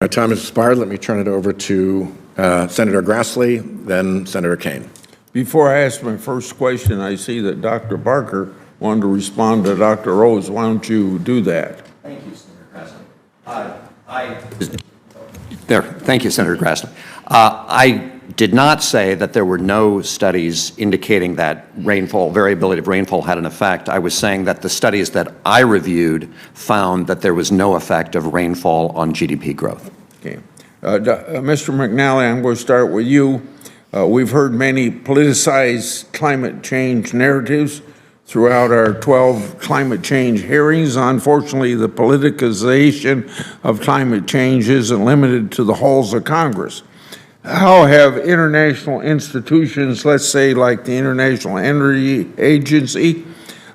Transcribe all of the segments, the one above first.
My time has expired. Let me turn it over to Senator Grassley, then Senator Kaine. Before I ask my first question, I see that Dr. Barker wanted to respond to Dr. Rose. Why don't you do that? Thank you, Senator Grassley. Thank you, Senator Grassley. I did not say that there were no studies indicating that rainfall, variability of rainfall had an effect. I was saying that the studies that I reviewed found that there was no effect of rainfall on GDP growth. Okay. Mr. McNally, I'm going to start with you. We've heard many politicized climate change narratives throughout our 12 climate change hearings. Unfortunately, the politicization of climate change isn't limited to the halls of Congress. How have international institutions, let's say like the International Energy Agency,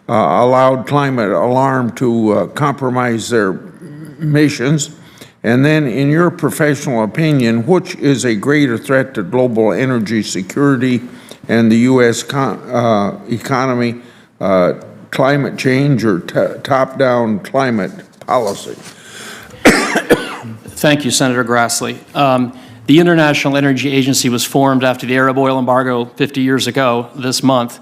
allowed climate alarm to compromise their missions? And then, in your professional opinion, which is a greater threat to global energy security and the U.S. economy, climate change or top-down climate policy? Thank you, Senator Grassley. The International Energy Agency was formed after the Arab oil embargo 50 years ago this month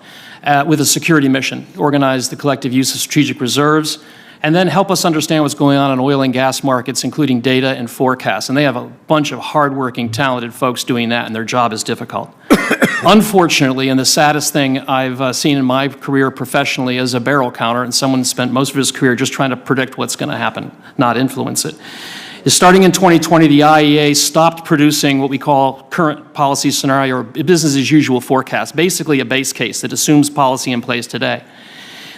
with a security mission, organize the collective use of strategic reserves, and then help us understand what's going on in oil and gas markets, including data and forecasts. And they have a bunch of hardworking, talented folks doing that, and their job is difficult. Unfortunately, and the saddest thing I've seen in my career professionally as a barrel counter, and someone spent most of his career just trying to predict what's going to happen, not influence it, is starting in 2020, the IEA stopped producing what we call current policy scenario or business as usual forecast, basically a base case that assumes policy in place today.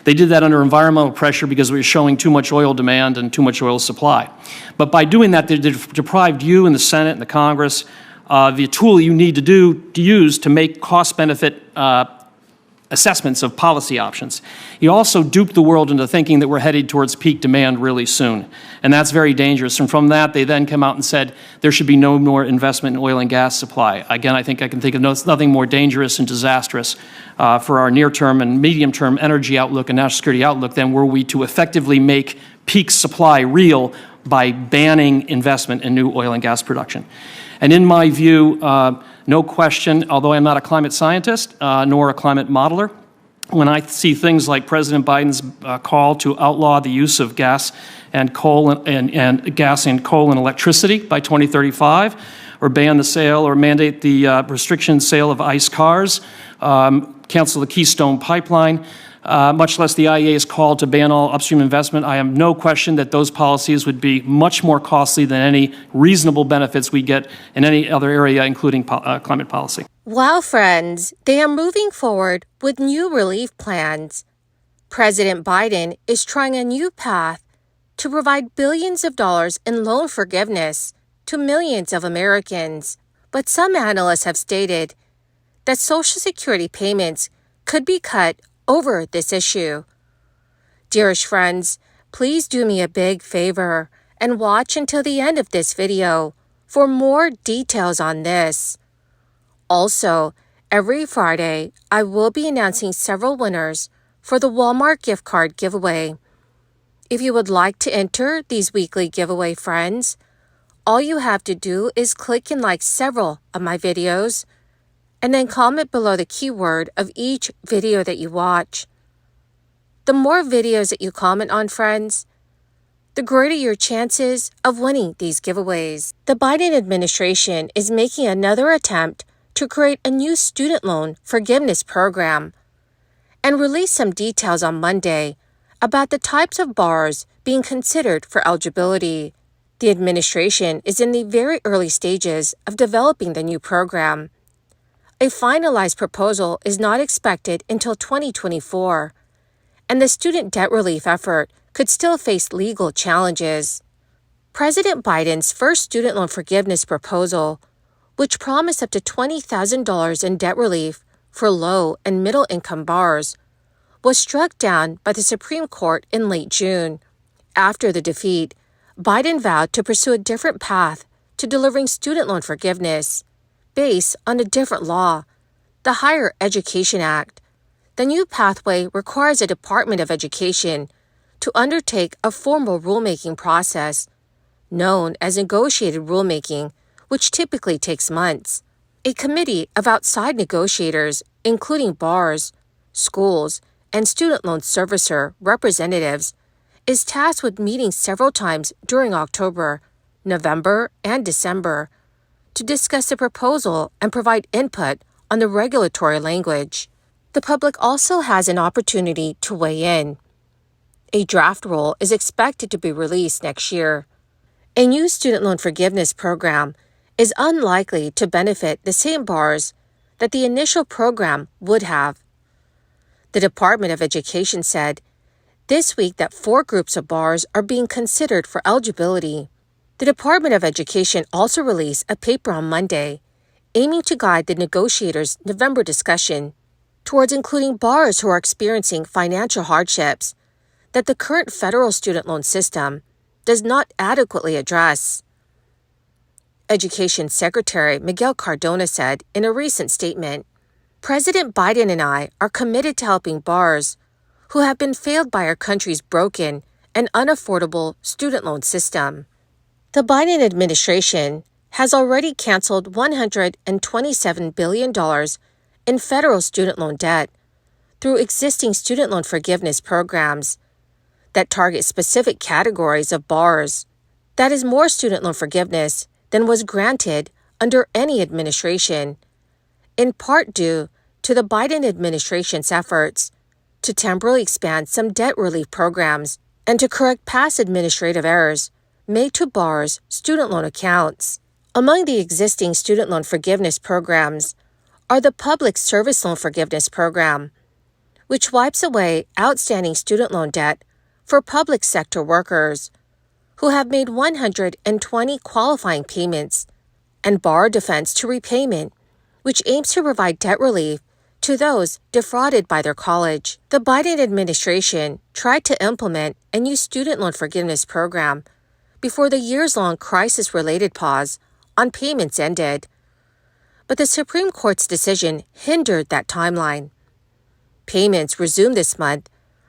They did that under environmental pressure because we were showing too much oil demand and too much oil supply. But by doing that, they deprived you and the Senate and the Congress the tool you need to use to make cost-benefit assessments of policy options. You also duped the world into thinking that we're headed towards peak demand really soon, and that's very dangerous. And from that, they then come out and said there should be no more investment in oil and gas supply. Again, I think I can think of nothing more dangerous and disastrous for our near-term and medium-term energy outlook and national security outlook than were we to effectively make peak supply real by banning investment in new oil and gas production. And in my view, no question, although I'm not a climate scientist nor a climate modeler, when I see things like President Biden's call to outlaw the use of gas and coal and gas and coal and electricity by 2035, or ban the sale or mandate the restriction sale of ICE cars, cancel the Keystone Pipeline, much less the IEA's call to ban all upstream investment, I have no question that those policies would be much more costly than any reasonable benefits we get in any other area, including climate policy. Wow, friends, they are moving forward with new relief plans. President Biden is trying a new path to provide billions of dollars in loan forgiveness to millions of Americans. But some analysts have stated that Social Security payments could be cut over this issue. Dearest friends, please do me a big favor and watch until the end of this video for more details on this. Also, every Friday, I will be announcing several winners for the Walmart gift card giveaway. If you would like to enter these weekly giveaway, friends, all you have to do is click and like several of my videos, and then comment below the keyword of each video that you watch. The more videos that you comment on, friends, the greater your chances of winning these giveaways. The Biden administration is making another attempt to create a new student loan forgiveness program and release some details on Monday about the types of borrowers being considered for eligibility. The administration is in the very early stages of developing the new program. A finalized proposal is not expected until 2024, and the student debt relief effort could still face legal challenges. President Biden's first student loan forgiveness proposal, which promised up to $20,000 in debt relief for low and middle-income borrowers, was struck down by the Supreme Court in late June. After the defeat, Biden vowed to pursue a different path to delivering student loan forgiveness, based on a different law, the Higher Education Act. The new pathway requires the Department of Education to undertake a formal rulemaking process known as negotiated rulemaking, which typically takes months. A committee of outside negotiators, including bars, schools, and student loan servicer representatives, is tasked with meeting several times during October, November, and December to discuss the proposal and provide input on the regulatory language. The public also has an opportunity to weigh in. A draft rule is expected to be released next year. A new student loan forgiveness program is unlikely to benefit the same bars that the initial program would have. The Department of Education said this week that 4 groups of bars are being considered for eligibility. The Department of Education also released a paper on Monday, aiming to guide the negotiators' November discussion towards including bars who are experiencing financial hardships that the current federal student loan system does not adequately address. Education Secretary Miguel Cardona said in a recent statement, "President Biden and I are committed to helping bars who have been failed by our country's broken and unaffordable student loan system." The Biden administration has already canceled $127 billion in federal student loan debt through existing student loan forgiveness programs that target specific categories of bars. That is more student loan forgiveness than was granted under any administration, in part due to the Biden administration's efforts to temporarily expand some debt relief programs and to correct past administrative errors made to bars' student loan accounts. Among the existing student loan forgiveness programs are the Public Service Loan Forgiveness Program, which wipes away outstanding student loan debt for public sector workers who have made 120 qualifying payments, and Bar Defense to Repayment, which aims to provide debt relief to those defrauded by their college. The Biden administration tried to implement a new student loan forgiveness program before the years-long crisis-related pause on payments ended, but the Supreme Court's decision hindered that timeline. Payments resumed this month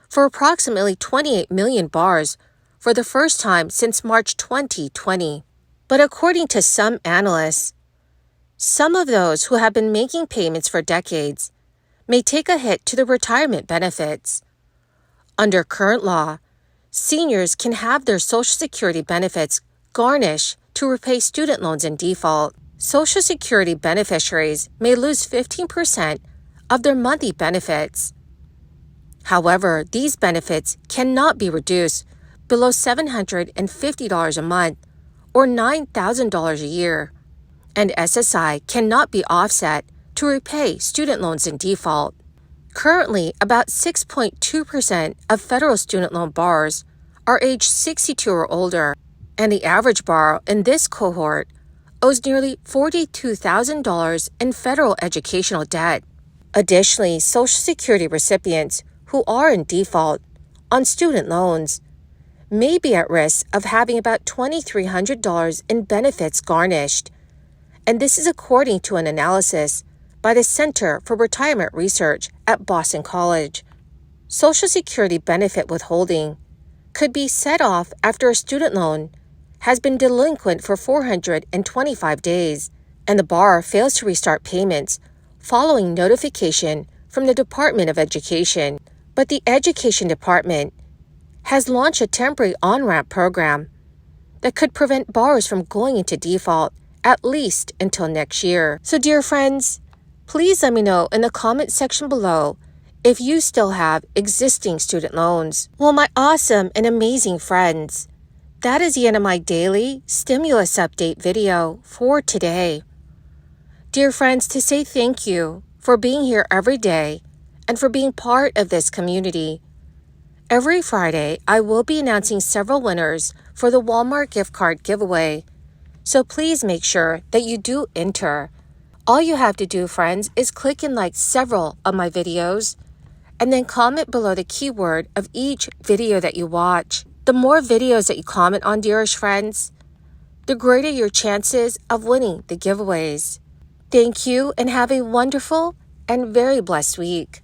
for approximately 28 million bars for the first time since March 2020. But according to some analysts, some of those who have been making payments for decades may take a hit to the retirement benefits. Under current law, seniors can have their Social Security benefits garnished to repay student loans in default. Social Security beneficiaries may lose 15% of their monthly benefits. However, these benefits cannot be reduced below $750 a month or $9,000 a year, and SSI cannot be offset to repay student loans in default. Currently, about 6.2% of federal student loan borrowers are age 62 or older, and the average borrower in this cohort owes nearly $42,000 in federal educational debt. Additionally, Social Security recipients who are in default on student loans may be at risk of having about $2,300 in benefits garnished, and this is according to an analysis by the Center for Retirement Research at Boston College. Social Security benefit withholding could be set off after a student loan has been delinquent for 425 days, and the borrower fails to restart payments following notification from the Department of Education. But the Education Department has launched a temporary on-ramp program that could prevent borrowers from going into default at least until next year. So, dear friends, please let me know in the comment section below if you still have existing student loans. Well, my awesome and amazing friends, that is the end of my daily stimulus update video for today. Dear friends, to say thank you for being here every day and for being part of this community. Every Friday, I will be announcing several winners for the Walmart gift card giveaway, so please make sure that you do enter. All you have to do, friends, is click and like several of my videos, and then comment below the keyword of each video that you watch. The more videos that you comment on, dearest friends, the greater your chances of winning the giveaways. Thank you, and have a wonderful and very blessed week.